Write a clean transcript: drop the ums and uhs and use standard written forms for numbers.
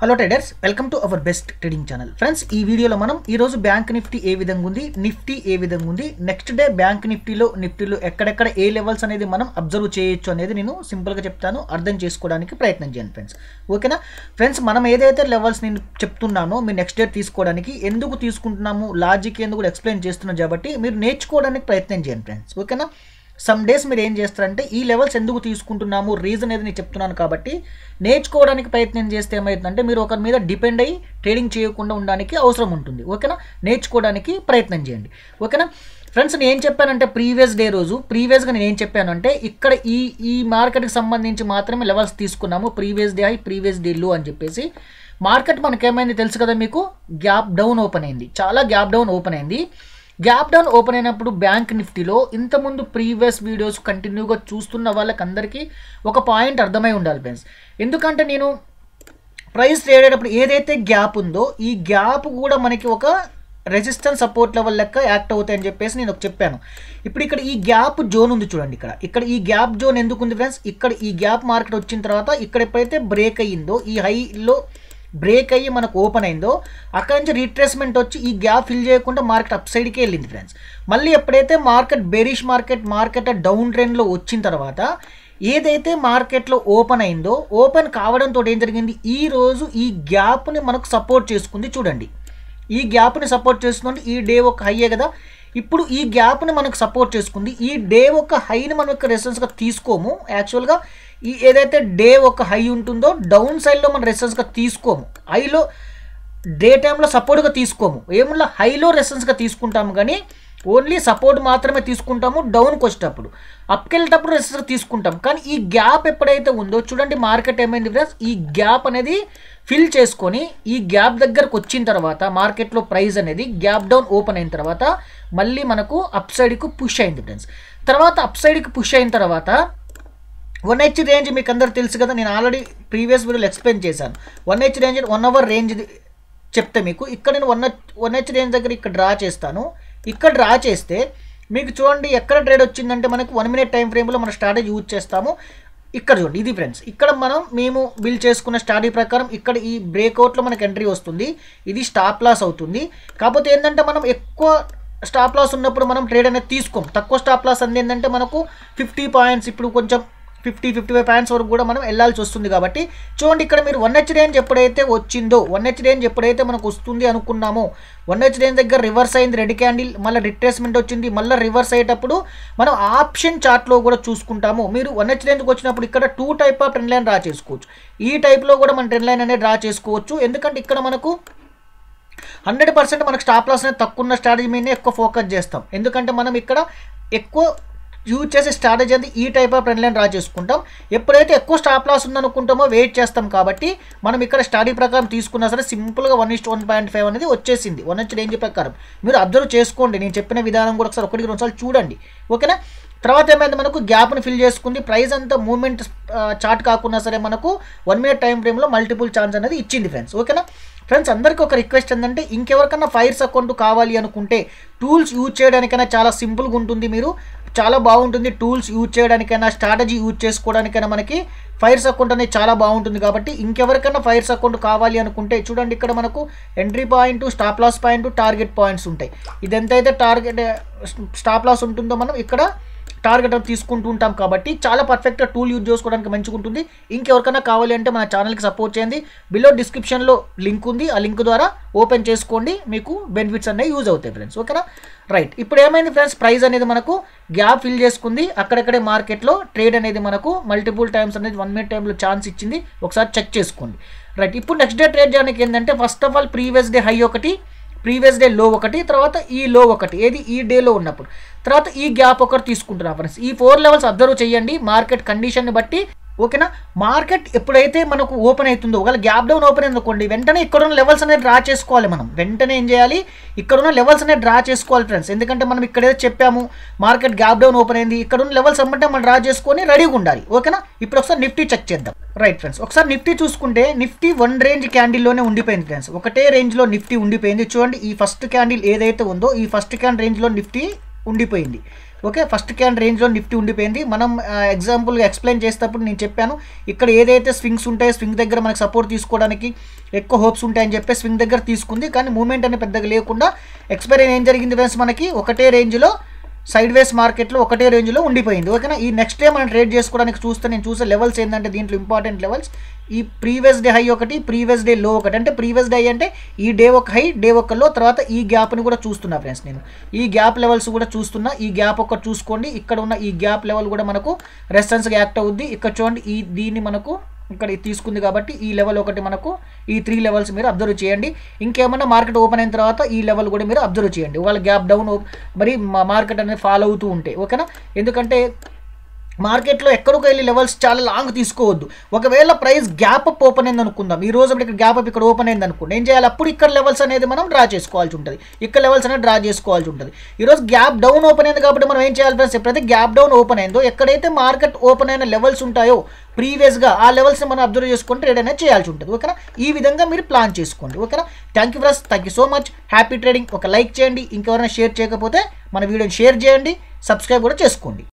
Hello traders, welcome to our best trading channel. Friends, ఈ వీడియోలో మనం ఈరోజు బ్యాంక్ నిఫ్టీ ఏ విధంగా ఉంది, నిఫ్టీ ఏ విధంగా ఉంది, నెక్స్ట్ డే బ్యాంక్ నిఫ్టీలో ఎక్కడెక్కడ ఏ లెవెల్స్ అనేది మనం అబ్జర్వ్ చేయొచ్చు అనేది నేను సింపుల్గా చెప్తాను. అర్థం చేసుకోవడానికి ప్రయత్నం చేయండి ఫ్రెండ్స్. ఓకేనా ఫ్రెండ్స్, మనం ఏదైతే లెవెల్స్ నేను చెప్తున్నానో మీరు నెక్స్ట్ డే తీసుకోవడానికి ఎందుకు తీసుకుంటున్నాము, లాజిక్ ఎందుకు ఎక్స్ప్లెయిన్ చేస్తున్నాం కాబట్టి మీరు నేర్చుకోవడానికి ప్రయత్నం చేయండి ఫ్రెండ్స్. ఓకేనా, సమ్ డేస్ మీరు ఏం చేస్తారంటే ఈ లెవెల్స్ ఎందుకు తీసుకుంటున్నాము రీజన్ ఏది నేను చెప్తున్నాను కాబట్టి నేర్చుకోవడానికి ప్రయత్నం చేస్తే ఏమవుతుందంటే మీరు ఒకరి మీద డిపెండ్ అయ్యి ట్రేడింగ్ చేయకుండా ఉండడానికి అవసరం ఉంటుంది. ఓకేనా, నేర్చుకోవడానికి ప్రయత్నం చేయండి. ఓకేనా ఫ్రెండ్స్, నేను ఏం చెప్పానంటే ప్రీవియస్గా నేను ఏం చెప్పానంటే ఇక్కడ ఈ మార్కెట్కి సంబంధించి మాత్రమే లెవెల్స్ తీసుకున్నాము. Previous day high, previous day లో అని చెప్పేసి మార్కెట్ మనకేమైంది తెలుసు కదా మీకు, గ్యాప్ డౌన్ ఓపెన్ అయింది. చాలా గ్యాప్ డౌన్ ఓపెన్ అయింది. గ్యాప్ డౌన్ ఓపెన్ అయినప్పుడు బ్యాంక్ నిఫ్టీలో ఇంతకుముందు ప్రీవియస్ వీడియోస్ కంటిన్యూగా చూస్తున్న వాళ్ళకందరికీ ఒక పాయింట్ అర్థమై ఉండాలి ఫ్రెండ్స్. ఎందుకంటే నేను ప్రైస్ ట్రేడ్ అయ్యేటప్పుడు ఏదైతే గ్యాప్ ఉందో ఈ గ్యాప్ కూడా మనకి ఒక రెసిస్టెన్స్ సపోర్ట్ లెవెల్ లెక్క యాక్ట్ అవుతాయని చెప్పేసి నేను చెప్పాను. ఇప్పుడు ఇక్కడ ఈ గ్యాప్ జోన్ ఉంది చూడండి, ఇక్కడ ఈ గ్యాప్ జోన్ ఎందుకు ఉంది ఫ్రెండ్స్, ఇక్కడ ఈ గ్యాప్ మార్కెట్ వచ్చిన తర్వాత ఇక్కడ ఎప్పుడైతే బ్రేక్ అయ్యిందో ఈ హైలో బ్రేక్ అయ్యి మనకు ఓపెన్ అయిందో అక్కడ నుంచి రీట్రేస్మెంట్ వచ్చి ఈ గ్యాప్ ఫిల్ చేయకుండా మార్కెట్ అప్ సైడ్కే వెళ్ళింది ఫ్రెండ్స్. మళ్ళీ ఎప్పుడైతే మార్కెట్ బేరిష్ మార్కెట్ డౌన్ ట్రెండ్లో వచ్చిన తర్వాత ఏదైతే మార్కెట్లో ఓపెన్ అయిందో ఓపెన్ కావడంతో ఏం జరిగింది, ఈరోజు ఈ గ్యాప్ని మనకు సపోర్ట్ చేసుకుంది. చూడండి, ఈ గ్యాప్ని సపోర్ట్ చేసుకుంది. ఈ డే ఒక హైయే కదా, ఇప్పుడు ఈ గ్యాప్ని మనకు సపోర్ట్ చేసుకుంది. ఈ డే ఒక హైని మనం ఇక్కడ రెఫరెన్స్గా తీసుకోము. యాక్చువల్గా ఈ ఏదైతే డే ఒక హై ఉంటుందో డౌన్ సైడ్లో మనం రెఫరెన్స్గా తీసుకోము, హైలో డే టైంలో సపోర్ట్గా తీసుకోము, ఏమన్నా హైలో రెఫరెన్స్గా తీసుకుంటాము కానీ ఓన్లీ సపోర్ట్ మాత్రమే తీసుకుంటాము. డౌన్కి వచ్చేటప్పుడు అప్కి వెళ్ళేటప్పుడు రెఫరెన్స్గా తీసుకుంటాం. కానీ ఈ గ్యాప్ ఎప్పుడైతే ఉందో చూడండి మార్కెట్ ఏమైంది ఫ్రెండ్స్, ఈ గ్యాప్ అనేది ఫిల్ చేసుకొని ఈ గ్యాప్ దగ్గరకు వచ్చిన తర్వాత మార్కెట్లో ప్రైస్ అనేది గ్యాప్ డౌన్ ఓపెన్ అయిన తర్వాత మళ్ళీ మనకు అప్ సైడ్కి పుష్ అయింది ఫ్రెండ్స్. తర్వాత అప్ సైడ్కి పుష్ అయిన తర్వాత 1H రేంజ్ మీకు అందరు తెలుసు కదా, నేను ఆల్రెడీ ప్రీవియస్ వీడియోలో ఎక్స్ప్లెయిన్ చేశాను. 1H రేంజ్ 1 అవర్ రేంజ్ చెప్తే మీకు ఇక్కడ నేను 1H రేంజ్ దగ్గర ఇక్కడ డ్రా చేస్తాను. ఇక్కడ డ్రా చేస్తే మీకు చూడండి ఎక్కడ ట్రేడ్ వచ్చిందంటే మనకు 1 మినిట్ టైం ఫ్రేమ్లో మన స్ట్రాటజీ యూజ్ చేస్తాము. ఇక్కడ చూడండి, ఇది ఫ్రెండ్స్, ఇక్కడ మేము బిల్డ్ చేసుకున్న స్ట్రాటజీ ప్రకారం ఇక్కడ ఈ బ్రేక్అవుట్లో మనకు ఎంట్రీ వస్తుంది. ఇది స్టాప్ లాస్ అవుతుంది. కాకపోతే ఏంటంటే మనం ఎక్కువ స్టాప్ లాస్ ఉన్నప్పుడు మనం ట్రేడ్ అనేది తీసుకోం. తక్కువ స్టాప్ లాస్ అంది ఏంటంటే మనకు 50 పాయింట్స్, ఇప్పుడు కొంచెం 50-55 పాయింట్స్ వరకు కూడా మనం వెళ్ళాల్సి వస్తుంది. కాబట్టి చూడండి ఇక్కడ మీరు 1H రేంజ్ ఎప్పుడైతే వచ్చిందో 1H రేంజ్ ఎప్పుడైతే మనకు వస్తుంది అనుకున్నామో 1H రేంజ్ దగ్గర రివర్స్ అయింది, రెడ్ క్యాండిల్, మళ్ళీ రిట్రేస్మెంట్ వచ్చింది. మళ్ళీ రివర్స్ అయ్యేటప్పుడు మనం ఆప్షన్ చార్ట్లో కూడా చూసుకుంటాము. మీరు 1H రేంజ్కి వచ్చినప్పుడు ఇక్కడ 2 type of trend line draw చేసుకోవచ్చు. ఈ టైప్లో కూడా మనం ట్రెండ్ లైన్ అనేది డ్రా చేసుకోవచ్చు. ఎందుకంటే ఇక్కడ మనకు 100% మనకు స్టాప్ లాస్ అనేది తక్కువ ఉన్న స్ట్రాటజీ మీదనే ఎక్కువ ఫోకస్ చేస్తాం. ఎందుకంటే మనం ఇక్కడ ఎక్కువ యూజ్ చేసే స్ట్రాటజీ అది ఈ type of trend line draw చేసుకుంటాం. ఎప్పుడైతే ఎక్కువ స్టాప్ లాస్ ఉందనుకుంటామో వెయిట్ చేస్తాం. కాబట్టి మనం ఇక్కడ స్టడీ ప్రకారం తీసుకున్నా సరే సింపుల్గా 1:1.5 అనేది వచ్చేసింది 1H రేంజ్ ప్రకారం. మీరు అబ్జర్వ్ చేసుకోండి, నేను చెప్పిన విధానం కూడా ఒకసారి 1-2 సార్లు చూడండి. ఓకేనా, తర్వాత ఏమైంది మనకు గ్యాప్ని ఫిల్ చేసుకుంది. ప్రైస్ అంతా మూవ్మెంట్ చార్ట్ కాకుండా సరే మనకు 1 మినిట్ టైం ఫ్రేమ్లో మల్టిపుల్ ఛాన్స్ అనేది ఇచ్చింది ఫ్రెండ్స్. ఓకేనా ఫ్రెండ్స్, అందరికీ ఒక రిక్వెస్ట్ ఏంటంటే ఇంకెవరికన్నా ఫైర్స్ అకౌంట్ కావాలి అనుకుంటే టూల్స్ యూజ్ చేయడానికైనా చాలా సింపుల్గా ఉంటుంది. మీరు చాలా బాగుంటుంది టూల్స్ యూజ్ చేయడానికైనా, స్ట్రాటజీ యూజ్ చేసుకోవడానికైనా మనకి ఫైర్స్ అకౌంట్ అనేది చాలా బాగుంటుంది. కాబట్టి ఇంకెవరికైనా ఫైర్స్ అకౌంట్ కావాలి అనుకుంటే చూడండి ఇక్కడ మనకు entry point, stop loss point, target points ఉంటాయి. ఇది ఎంతైతే టార్గెట్ స్టాప్ లాస్ ఉంటుందో మనం ఇక్కడ టార్గెట్ తీసుకుంటూ ఉంటాం. కాబట్టి చాలా పర్ఫెక్ట్గా టూల్ యూజ్ చేసుకోవడానికి మంచిగా ఉంటుంది. ఇంకెవరికైనా కావాలి అంటే మన ఛానల్కి సపోర్ట్ చేయండి. బిలో డిస్క్రిప్షన్లో లింక్ ఉంది, ఆ లింక్ ద్వారా ఓపెన్ చేసుకోండి, మీకు బెనిఫిట్స్ అనేవి యూజ్ అవుతాయి ఫ్రెండ్స్. ఓకేనా రైట్, ఇప్పుడు ఏమైంది ఫ్రెండ్స్, ప్రైస్ అనేది మనకు గ్యాప్ ఫిల్ చేసుకుంది. అక్కడక్కడే మార్కెట్లో ట్రేడ్ అనేది మనకు మల్టిపుల్ టైమ్స్ అనేది 1 మినిట్ టైంలో ఛాన్స్ ఇచ్చింది. ఒకసారి చెక్ చేసుకోండి. రైట్, ఇప్పుడు నెక్స్ట్ డే ట్రేడ్ చేయడానికి ఏంటంటే first of all previous day high ఒకటి, ప్రీవియస్ డే లో ఒకటి, తర్వాత ఈ లో ఒకటి, ఏది ఈ డేలో ఉన్నప్పుడు, తర్వాత ఈ గ్యాప్ ఒకటి తీసుకుంటున్నాం ఫ్రెండ్స్. ఈ 4 లెవెల్స్ అబ్జర్వ్ చేయండి మార్కెట్ కండిషన్ని బట్టి. ఓకేనా, మార్కెట్ ఎప్పుడైతే మనకు ఓపెన్ అవుతుందో ఒకవేళ గ్యాప్ డౌన్ ఓపెన్ అయింది అనుకోండి, వెంటనే ఇక్కడ ఉన్న లెవెల్స్ అనేది డ్రా చేసుకోవాలి. మనం వెంటనే ఏం చేయాలి, ఇక్కడ ఉన్న లెవెల్స్ అనేది డ్రా చేసుకోవాలి ఫ్రెండ్స్. ఎందుకంటే మనం ఇక్కడ ఏదో చెప్పాము మార్కెట్ గ్యాప్ డౌన్ ఓపెన్ అయింది, ఇక్కడ ఉన్న లెవెల్స్ అమ్మంటే మనం డ్రా చేసుకొని రెడీగా ఉండాలి. ఓకేనా, ఇప్పుడు ఒకసారి నిఫ్టీ చెక్ చేద్దాం. రైట్ ఫ్రెండ్స్, ఒకసారి నిఫ్టీ చూసుకుంటే నిఫ్టీ 1 రేంజ్ క్యాండిల్లోనే ఉండిపోయింది ఫ్రెండ్స్. ఒకటే రేంజ్లో నిఫ్టీ ఉండిపోయింది. చూడండి ఈ ఫస్ట్ క్యాండిల్ ఏదైతే ఉందో ఈ ఫస్ట్ క్యాండిల్ రేంజ్లో నిఫ్టీ ఉండిపోయింది. ఓకే, ఫస్ట్ క్యాండిల్ రేంజ్లో నిఫ్టీ ఉండిపోయింది. మనం ఎగ్జాంపుల్గా ఎక్స్ప్లెయిన్ చేసేటప్పుడు నేను చెప్పాను, ఇక్కడ ఏదైతే స్వింగ్స్ ఉంటాయో స్వింగ్ దగ్గర మనకు సపోర్ట్ తీసుకోవడానికి ఎక్కువ హోప్స్ ఉంటాయని చెప్పి స్వింగ్ దగ్గర తీసుకుంది. కానీ మూమెంట్ అనేది పెద్దగా లేకుండా ఎక్స్పైరీ ఏం జరిగింది ఫ్రెండ్స్, మనకి ఒకటే రేంజ్లో సైడ్ వేస్ మార్కెట్లో ఒకటే రేంజ్లో ఉండిపోయింది. ఓకేనా, ఈ నెక్స్ట్ డే మనం ట్రేడ్ చేసుకోవడానికి నేను చూసే లెవెల్స్ ఏంటంటే దీంట్లో ఇంపార్టెంట్ లెవెల్స్ ఈ ప్రీవియస్ డే హై ఒకటి, ప్రీవియస్ డే లో ఒకటి. అంటే ప్రీవియస్ డే అంటే ఈ డే ఒక హై, డే ఒక లో, తర్వాత ఈ గ్యాప్ని కూడా చూస్తున్నా ఫ్రెండ్స్. నేను ఈ గ్యాప్ లెవెల్స్ కూడా చూస్తున్నా. ఈ గ్యాప్ ఒకటి చూసుకోండి, ఇక్కడ ఉన్న ఈ గ్యాప్ లెవెల్ కూడా మనకు రెసిస్టెన్స్గా యాక్ట్ అవుద్ది. ఇక్కడ చూడండి, దీన్ని మనకు ఇక్కడ తీసుకుంది కాబట్టి ఈ లెవెల్ ఒకటి మనకు, ఈ 3 లెవెల్స్ మీరు అబ్జర్వ్ చేయండి. ఇంకేమన్నా మార్కెట్ ఓపెన్ అయిన తర్వాత ఈ లెవెల్ కూడా మీరు అబ్జర్వ్ చేయండి. ఒకవేళ గ్యాప్ డౌన్ మరి మార్కెట్ అనేది ఫాలో అవుతూ ఉంటే. ఓకేనా, ఎందుకంటే మార్కెట్లో ఎక్కడికి వెళ్ళి లెవెల్స్ చాలా లాంగ్ తీసుకోవద్దు. ఒకవేళ ప్రైస్ గ్యాప్ అప్ ఓపెన్ అయింది అనుకుందాం, ఈ రోజు ఇక్కడ గ్యాప్ అప్ ఇక్కడ ఓపెన్ అయింది అనుకోండి, ఏం చేయాలి, అప్పుడు ఇక్కడ లెవెల్స్ అనేది మనం డ్రా చేసుకోవాల్సి ఉంటుంది. ఇక్కడ లెవెల్స్ అనేది డ్రా చేసుకోవాల్సి ఉంటుంది. ఈరోజు గ్యాప్ డౌన్ ఓపెన్ అయింది కాబట్టి మనం ఏం చేయాలి ఫ్రెండ్స్, ఎప్పుడైతే గ్యాప్ డౌన్ ఓపెన్ అయిందో ఎక్కడైతే మార్కెట్ ఓపెన్ అయిన లెవెల్స్ ఉంటాయో ప్రీవియస్గా ఆ లెవెల్స్ని మనం అబ్జర్వ్ చేసుకొని ట్రేడ్ అనేది చేయాల్సి ఉంటుంది. ఓకేనా, ఈ విధంగా మీరు ప్లాన్ చేసుకోండి. ఓకేనా, thank you friends, thank you so much. Happy trading. ఒక లైక్ చేయండి, ఇంకెవరైనా షేర్ చేయకపోతే మన వీడియోని షేర్ చేయండి, సబ్స్క్రైబ్ కూడా చేసుకోండి.